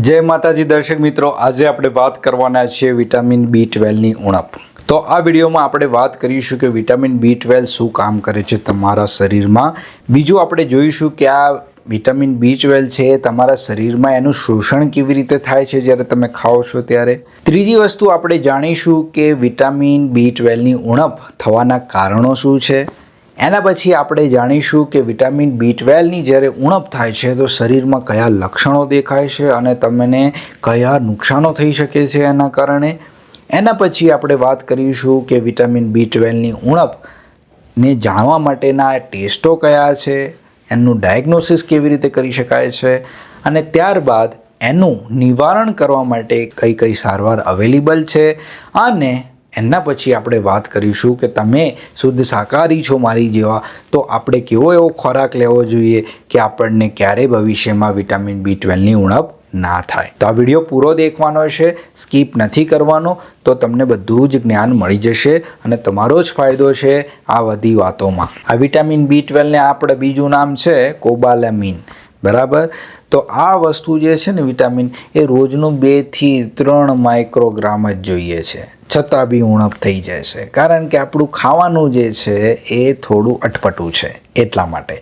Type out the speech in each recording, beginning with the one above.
જય માતાજી દર્શક મિત્રો, આજે આપણે વાત કરવાના છીએ વિટામિન B12ની ઉણપ. તો આ વિડીયોમાં આપણે વાત કરીશું કે વિટામિન B12 શું કામ કરે છે તમારા શરીરમાં. બીજું આપણે જોઈશું કે આ વિટામિન B12 છે તમારા શરીરમાં એનું શોષણ કેવી રીતે થાય છે જ્યારે તમે ખાઓ છો ત્યારે. ત્રીજી વસ્તુ આપણે જાણીશું કે વિટામિન B12ની ઉણપ થવાના કારણો શું છે. એના પછી આપણે જાણીશું કે વિટામિન B12ની જ્યારે ઉણપ થાય છે તો શરીરમાં કયા લક્ષણો દેખાય છે અને તમને કયા નુકસાનો થઈ શકે છે એના કારણે. એના પછી આપણે વાત કરીશું કે વિટામિન B12ની ઉણપને જાણવા માટેના ટેસ્ટો કયા છે, એનું ડાયગ્નોસિસ કેવી રીતે કરી શકાય છે અને ત્યારબાદ એનું નિવારણ કરવા માટે કઈ કઈ સારવાર અવેલેબલ છે. અને એના પછી આપણે વાત કરીશું કે તમે શુદ્ધ શાકાહારી છો મારી જેવા, તો આપણે કેવો એવો ખોરાક લેવો જોઈએ કે આપણને ક્યારેય ભવિષ્યમાં વિટામિન B12ની ઉણપ ના થાય. તો આ વિડીયો પૂરો દેખવાનો છે, સ્કીપ નથી કરવાનો, તો તમને બધું જ જ્ઞાન મળી જશે અને તમારો જ ફાયદો છે આ બધી વાતોમાં. આ વિટામિન B12ને આપણે બીજું નામ છે કોબાલામિન, બરાબર. તો આ વસ્તુ જે છે ને વિટામિન એ રોજનું 2 થી 3 માઇક્રોગ્રામ જ જોઈએ છે, છતાં બી ઉણપ થઈ જાય છે કારણ કે આપણું ખાવાનું જે છે એ થોડું અટપટું છે એટલા માટે,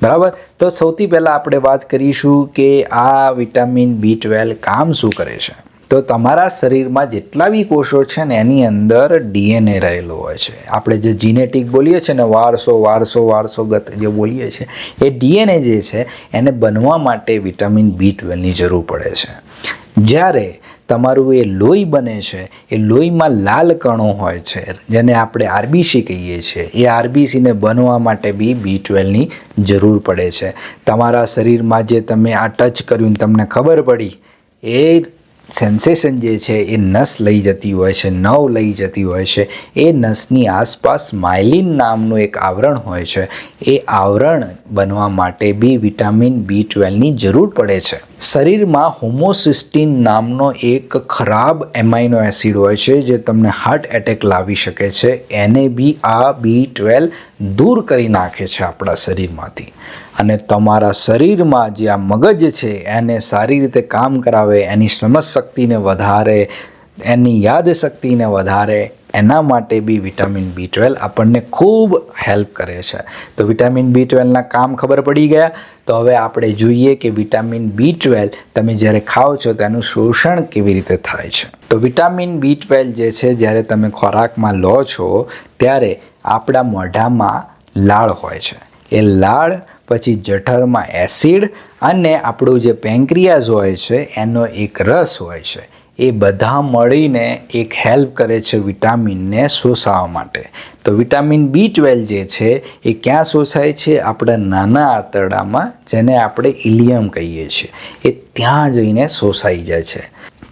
બરાબર. તો સૌથી પહેલાં આપણે વાત કરીશું કે આ વિટામિન B12 કામ શું કરે છે. તો તમારા શરીરમાં જેટલા બી કોષો છે ને એની અંદર DNA રહેલો હોય છે. આપણે જે જીનેટિક બોલીએ છીએ ને, વારસોગત જે બોલીએ છીએ, એ DNA જે છે એને બનવા માટે વિટામિન B12ની જરૂર પડે છે. જ્યારે તમારું એ લોહી બને છે, એ લોહીમાં લાલ કણો હોય છે જેને આપણે RBC કહીએ છીએ, એ RBCને બનવા માટે બી B12ની જરૂર પડે છે. તમારા શરીરમાં જે તમે આ ટચ કર્યું તમને ખબર પડી, એ સેન્સેશન જે છે એ નસ લઈ જતી હોય છે, નવ લઈ જતી હોય છે. એ નસની આસપાસ માયલિન નામનું એક આવરણ હોય છે. એ આવરણ બનવા માટે બી વિટામિન B12ની જરૂર પડે છે. શરીરમાં હોમોસિસ્ટીન નામનો એક ખરાબ એમાઇનો એસિડ હોય છે જે તમને હાર્ટ એટેક લાવી શકે છે. એને બી આ B12 દૂર કરી નાખે છે આપણા શરીરમાંથી. અને તમારા શરીરમાં જે આ મગજ છે એને સારી રીતે કામ કરાવે, એની સમજ શક્તિને વધારે, એની યાદશક્તિને વધારે, એના માટે બી વિટામિન B12 આપણને ખૂબ હેલ્પ કરે છે. તો વિટામિન B12ના કામ ખબર પડી ગયા. તો હવે આપણે જોઈએ કે વિટામિન B12 તમે જ્યારે ખાઓ છો તેનું શોષણ કેવી રીતે થાય છે. તો વિટામિન B12 જે છે જ્યારે તમે ખોરાકમાં લો છો ત્યારે આપણા મોઢામાં લાળ હોય છે. એ લાળ પછી જઠરમાં એસિડ અને આપણું જે પેન્ક્રિયાઝ હોય છે એનો એક રસ હોય છે, એ બધા મળીને એક હેલ્પ કરે છે વિટામિનને શોષાવા માટે. તો વિટામિન B12 જે છે એ ક્યાં શોષાય છે? આપણા નાના આંતરડામાં, જેને આપણે ઇલિયમ કહીએ છીએ, એ ત્યાં જઈને શોષાઈ જાય છે.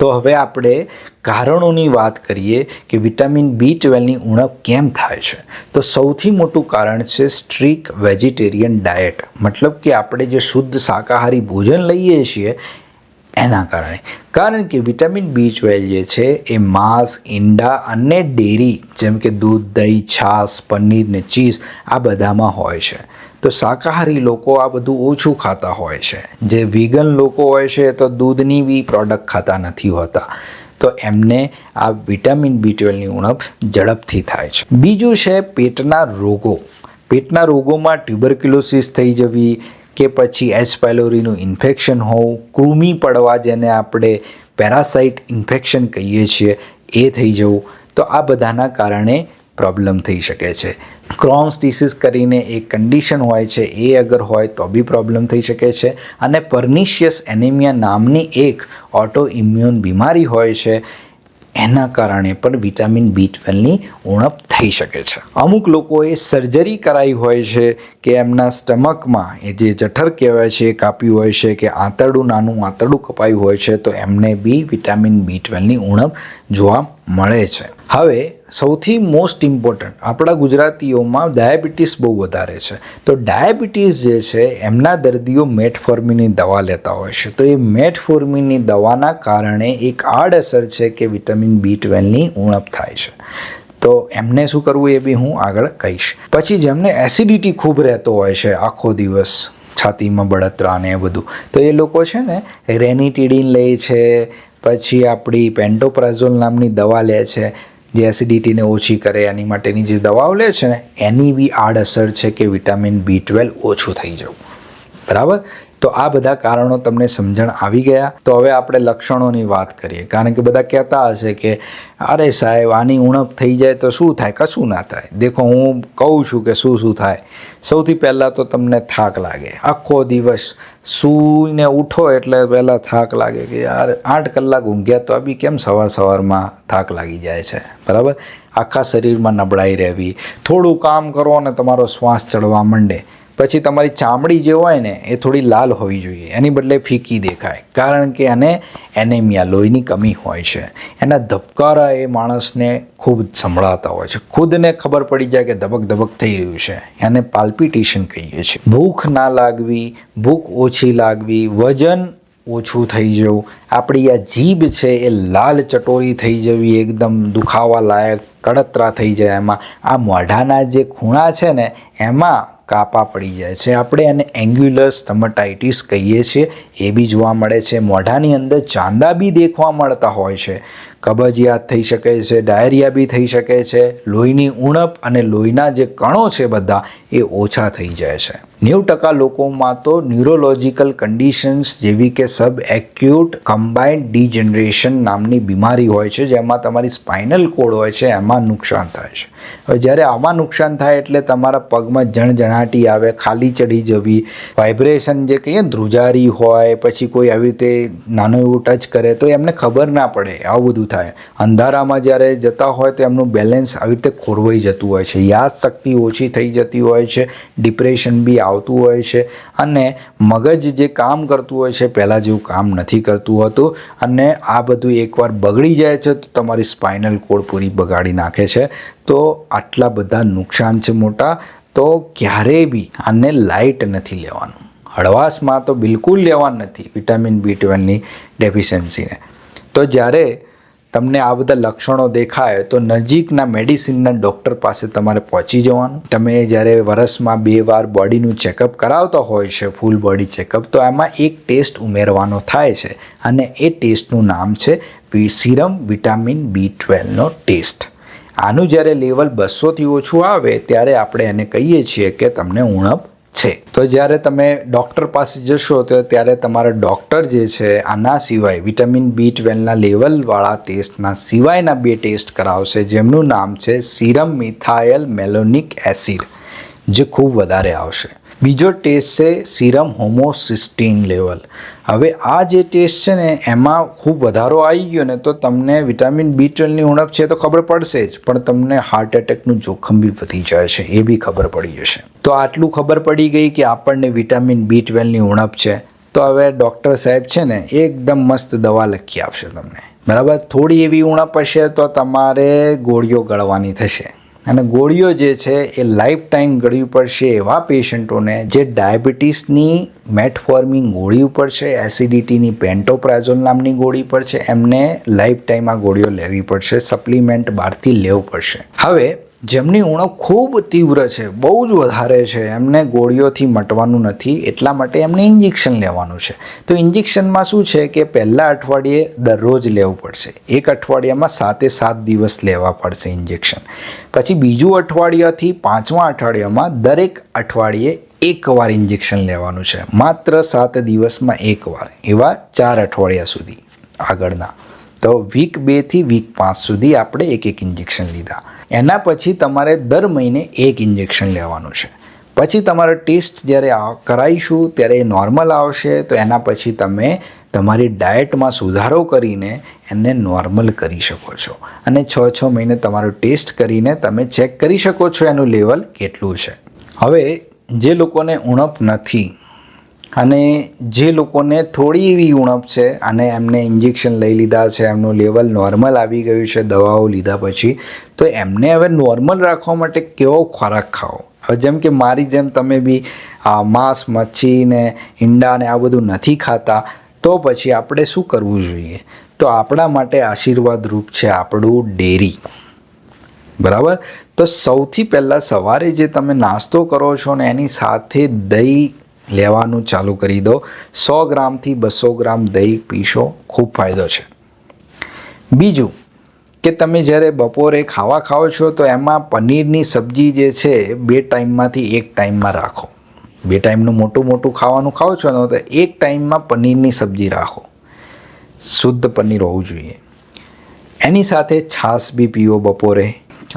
તો હવે આપણે કારણોની વાત કરીએ કે વિટામિન B12ની ઉણપ કેમ થાય છે. તો સૌથી મોટું કારણ છે સ્ટ્રિક્ટ વેજીટેરિયન ડાયટ, મતલબ કે આપણે જે શુદ્ધ શાકાહારી ભોજન લઈએ છીએ એના કારણે. કારણ કે વિટામિન B12 જે છે એ માંસ, ઈંડા અને ડેરી જેમ કે દૂધ, દહીં, છાશ, પનીર ને ચીઝ આ બધામાં હોય છે. તો શાકાહારી લોકો આ બધું ઓછું ખાતા હોય છે. જે વિગન લોકો હોય છે તો દૂધની બી પ્રોડક્ટ ખાતા નથી હોતા. તો એમને આ વિટામિન B12ની ઉણપ ઝડપથી થાય છે. બીજું છે પેટના રોગો. પેટના રોગોમાં ટ્યુબરક્યુલોસિસ થઈ જવી કે પછી H. પાયલોરીનું ઇન્ફેક્શન હોવું, કૃમિ પડવા જેને આપણે પેરાસાઇટ ઇન્ફેક્શન કહીએ છીએ, એ થઈ જવું. તો આ બધાના કારણે પ્રોબ્લેમ થઈ શકે છે. ક્રોન્સ ડિસીઝ કરીને એક કન્ડિશન હોય છે, એ અગર હોય તો બી પ્રોબ્લેમ થઈ શકે છે. અને પર્નિશિયસ એનિમિયા નામની એક ઓટો ઇમ્યુન બીમારી હોય છે, એના કારણે પણ વિટામિન B12ની ઉણપ થઈ શકે છે. અમુક લોકોએ સર્જરી કરાવી હોય છે કે એમના સ્ટમકમાં એ જે જઠર કહેવાય છે એ કાપ્યું હોય છે, કે નાનું આંતરડું કપાયું હોય છે, તો એમને બી વિટામિન B12ની ઉણપ જોવા મળે છે. હવે સૌથી મોસ્ટ ઇમ્પોર્ટન્ટ, આપણા ગુજરાતીઓમાં ડાયાબિટીસ બહુ વધારે છે. તો ડાયાબિટીસ જે છે એમના દર્દીઓ મેટફોર્મિનની દવા લેતા હોય છે. તો એ મેટફોર્મિનની દવાના કારણે એક આડઅસર છે કે વિટામિન B12ની ઉણપ થાય છે. તો એમને શું કરવું એ બી હું આગળ કહીશ. પછી જેમને એસિડિટી ખૂબ રહેતો હોય છે આખો દિવસ, છાતીમાં બળતરા ને એ બધું, તો એ લોકો છે ને રેનિટીડિન લે છે, પછી આપણી પેન્ટોપ્રાઝોલ નામની દવા લે છે જે એસિડિટીને ઓછી કરે. એની માટેની જે દવાઓ લે છે ને એની બી આડઅસર છે કે વિટામિન B12 ઓછું થઈ જવું. બરાબર. તો આ બધા કારણો તમને સમજણ આવી ગયા. તો હવે આપણે લક્ષણોની વાત કરીએ, કારણ કે બધા કહેતા હશે કે અરે સાહેબ આની ઉણપ થઈ જાય તો શું થાય? કશું ના થાય. દેખો હું કહું છું કે શું થાય. સૌથી પહેલાં તો તમને થાક લાગે. આખો દિવસ સૂઈને ઉઠો એટલે પહેલાં થાક લાગે કે યાર 8 કલાક ઊંઘ્યા તો બી કેમ સવારમાં થાક લાગી જાય છે. બરાબર. આખા શરીરમાં નબળાઈ રહેવી, થોડું કામ કરો અને તમારો શ્વાસ ચડવા માંડે. પછી તમારી ચામડી જે હોય ને એ થોડી લાલ હોવી જોઈએ, એની બદલે ફીકી દેખાય, કારણ કે એને એનેમિયા, લોહીની કમી હોય છે. એના ધબકારા એ માણસને ખૂબ સંભળાતા હોય છે, ખુદને ખબર પડી જાય કે ધબક ધબક થઈ રહ્યું છે. એને પાલ્પિટેશન કહીએ છીએ. ભૂખ ના લાગવી, ભૂખ ઓછી લાગવી, વજન ઓછું થઈ જવું, આપણી આ જીભ છે એ લાલ ચટોરી થઈ જવી, એકદમ દુખાવા લાયક કડતરા થઈ જાય. એમાં આ મોઢાના જે ખૂણા છે ને એમાં કાપા પડી જાય છે. આપણે એને એન્ગ્યુલર સ્ટમટાઇટિસ કહીએ છીએ. એ બી જોવા મળે છે. મોઢાની અંદર ચાંદા બી દેખવા મળતા હોય છે. કબજિયાત થઈ શકે છે, ડાયરિયા બી થઈ શકે છે. લોહીની ઉણપ અને લોહીના જે કણો છે બધા એ ઓછા થઈ જાય છે. 90% લોકોમાં તો ન્યુરોલોજિકલ કન્ડિશન્સ જેવી કે સબ એક્યુટ કમ્બાઇન્ડ ડિજનરેશન નામની બીમારી હોય છે, જેમાં તમારી સ્પાઇનલ કોડ હોય છે એમાં નુકસાન થાય છે. હવે જ્યારે આમાં નુકસાન થાય એટલે તમારા પગમાં જણજણાટી આવે, ખાલી ચડી જવી, વાઇબ્રેશન જે કહીએ ને ધ્રુજારી હોય, પછી કોઈ આવી રીતે નાનું એવું ટચ કરે તો એમને ખબર ના પડે, આવું બધું થાય. અંધારામાં જ્યારે જતા હોય તો એમનું બેલેન્સ આવી રીતે ખોરવાઈ જતું હોય છે, યાદશક્તિ ઓછી થઈ જતી હોય છે, ડિપ્રેશન બી આવતું હોય છે, અને મગજ જે કામ કરતું હોય છે પહેલાં જેવું કામ નથી કરતું હોતું. અને આ બધું એકવાર બગડી જાય છે તો તમારી સ્પાઇનલ કોડ પૂરી બગાડી નાખે છે. તો આટલા બધા નુકસાન છે મોટા. તો ક્યારેય બી આને લાઇટ નથી લેવાનું, હળવાશમાં તો બિલકુલ લેવાનું નથી વિટામિન B12ની ડેફિશિયન્સીને. તો જ્યારે તમને આ બધા લક્ષણો દેખાય તો નજીકના મેડિસિનના ડૉક્ટર પાસે તમારે પહોંચી જવાનું. તમે જ્યારે વર્ષમાં 2 વાર બોડીનું ચેકઅપ કરાવતા હોય છે, ફૂલ બોડી ચેકઅપ, તો એમાં એક ટેસ્ટ ઉમેરવાનો થાય છે અને એ ટેસ્ટનું નામ છે સીરમ વિટામિન B12નો ટેસ્ટ. આનું જ્યારે લેવલ 200થી ઓછું આવે ત્યારે આપણે એને કહીએ છીએ કે તમને ઉણપ છે. તો જ્યારે તમે ડૉક્ટર પાસે જશો તો ત્યારે તમારા ડૉક્ટર જે છે આના સિવાય વિટામિન B12ના લેવલવાળા ટેસ્ટના સિવાયના 2 ટેસ્ટ કરાવશે, જેમનું નામ છે સીરમ મિથાઇલ મેલોનિક એસિડ, જે ખૂબ વધારે આવશે. બીજો ટેસ્ટ છે સીરમ હોમોસિસ્ટીન લેવલ. હવે આ જે ટેસ્ટ છે ને એમાં ખૂબ વધારો આવી ગયો ને તો તમને વિટામિન B12ની ઉણપ છે તો ખબર પડશે જ, પણ તમને હાર્ટ એટેકનું જોખમ બી વધી જાય છે એ બી ખબર પડી જશે. તો આટલું ખબર પડી ગઈ કે આપણને વિટામિન B12ની ઉણપ છે. તો હવે ડૉક્ટર સાહેબ છે ને એકદમ મસ્ત દવા લખી આપશે તમને. બરાબર. થોડી એવી ઉણપ હશે તો તમારે ગોળીઓ ગળવાની થશે, અને ગોળીઓ જે છે એ લાઈફ ટાઈમ ગળવી પડશે એવા પેશન્ટોને જે ડાયાબિટીસની મેટફોર્મિન ગોળી ઉપર છે, એસિડિટીની પેન્ટોપ્રાઝોલ નામની ગોળી પર છે, એમને લાઈફ ટાઈમ આ ગોળીઓ લેવી પડશે, સપ્લિમેન્ટ બહારથી લેવું પડશે. હવે જેમની ઉણપ ખૂબ તીવ્ર છે, બહુ જ વધારે છે, એમને ગોળીઓથી મટવાનું નથી, એટલા માટે એમને ઇન્જેક્શન લેવાનું છે. તો ઇન્જેક્શનમાં શું છે કે પહેલાં અઠવાડિયે દરરોજ લેવું પડશે, એક અઠવાડિયામાં 7 દિવસ લેવા પડશે ઇન્જેક્શન. પછી બીજું અઠવાડિયાથી 5મા અઠવાડિયામાં દરેક અઠવાડિયે એકવાર ઇન્જેક્શન લેવાનું છે, માત્ર 7 દિવસમાં એકવાર, એવા 4 અઠવાડિયા સુધી આગળના. તો વીક 2 થી વીક 5 સુધી આપણે એક ઇન્જેક્શન લીધા. એના પછી તમારે દર મહિને 1 ઇન્જેક્શન લેવાનું છે. પછી તમારો ટેસ્ટ જ્યારે કરાવીશું ત્યારે એ નોર્મલ આવશે, તો એના પછી તમે તમારી ડાયટમાં સુધારો કરીને એને નોર્મલ કરી શકો છો, અને 6 મહિને તમારો ટેસ્ટ કરીને તમે ચેક કરી શકો છો એનું લેવલ કેટલું છે. હવે જે લોકોને ઉણપ નથી અને જે લોકોને થોડી એવી ઉણપ છે અને એમને ઇન્જેક્શન લઈ લીધા છે, એમનું લેવલ નોર્મલ આવી ગયું છે દવાઓ લીધા પછી, તો એમને હવે નોર્મલ રાખવા માટે કેવો ખોરાક ખાવો? હવે જેમ કે મારી જેમ તમે બી માંસ, મચ્છી ને ઈંડા ને આ બધું નથી ખાતા, તો પછી આપણે શું કરવું જોઈએ? તો આપણા માટે આશીર્વાદ રૂપ છે આપણું ડેરી. બરાબર. તો સૌથી પહેલાં સવારે જે તમે નાસ્તો કરો છો ને એની સાથે દહીં લેવાનું ચાલુ કરી દો. 100 ગ્રામથી 200 ગ્રામ દહીં પીશો, ખૂબ ફાયદો છે. બીજું કે તમે જ્યારે બપોરે ખાવા ખાઓ છો તો એમાં પનીરની સબ્જી જે છે 2 ટાઈમમાંથી 1 ટાઈમમાં રાખો. 2 ટાઈમનું મોટું ખાવાનું ખાઓ છો ને તો 1 ટાઈમમાં પનીરની સબ્જી રાખો. શુદ્ધ પનીર હોવું જોઈએ. એની સાથે છાશ બી પીવો બપોરે,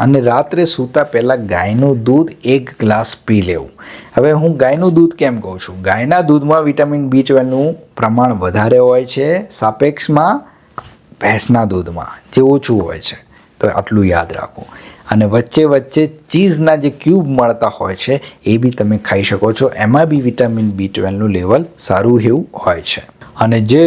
અને રાત્રે સૂતા પહેલાં ગાયનું દૂધ 1 ગ્લાસ પી લેવું. હવે હું ગાયનું દૂધ કેમ કહું છું? ગાયના દૂધમાં વિટામિન B12નું પ્રમાણ વધારે હોય છે સાપેક્ષમાં ભેંસના દૂધમાં જે ઓછું હોય છે. તો આટલું યાદ રાખો. અને વચ્ચે ચીઝના જે ક્યુબ મળતા હોય છે એ બી તમે ખાઈ શકો છો. એમાં બી વિટામિન B12નું લેવલ સારું એવું હોય છે. અને જે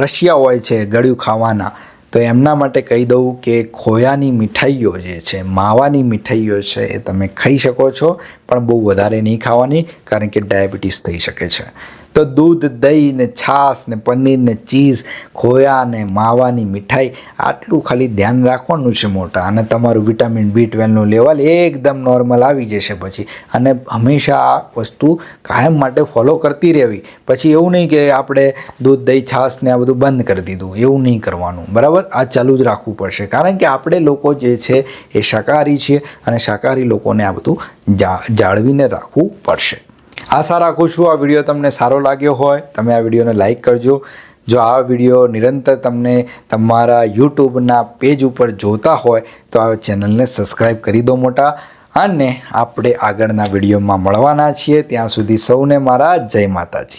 રશિયા હોય છે ગળ્યું ખાવાના, તો એમના માટે કહી દઉં કે ખોયાની મીઠાઈઓ જે છે, માવાની મીઠાઈઓ છે એ તમે ખાઈ શકો છો, પણ બહુ વધારે નહીં ખાવાની, કારણ કે ડાયાબિટીસ થઈ શકે છે. તો દૂધ, દહીં ને છાશ ને પનીર ને ચીઝ, ખોયા ને માવાની મીઠાઈ, આટલું ખાલી ધ્યાન રાખવાનું છે મોટા, અને તમારું વિટામિન B12નું લેવલ એકદમ નોર્મલ આવી જશે પછી. અને હંમેશા આ વસ્તુ કાયમ માટે ફોલો કરતી રહેવી. પછી એવું નહીં કે આપણે દૂધ, દહીં, છાશ ને આ બધું બંધ કરી દીધું, એવું નહીં કરવાનું, બરાબર? આ ચાલુ જ રાખવું પડશે, કારણ કે આપણે લોકો જે છે એ શાકાહારી છીએ, અને શાકાહારી લોકોને આ બધું જાળવીને રાખવું પડશે. આશા રાખું છું આ વિડીયો તમને સારો લાગ્યો હોય. તમે આ વિડીયોને લાઈક કરજો. જો આ વિડીયો નિરંતર તમને તમારા યુટ્યુબના પેજ ઉપર જોતા હોય તો આ ચેનલને સબસ્ક્રાઈબ કરી દો મોટા. અને આપણે આગળના વિડીયોમાં મળવાના છીએ. ત્યાં સુધી સૌને મારા જય માતાજી.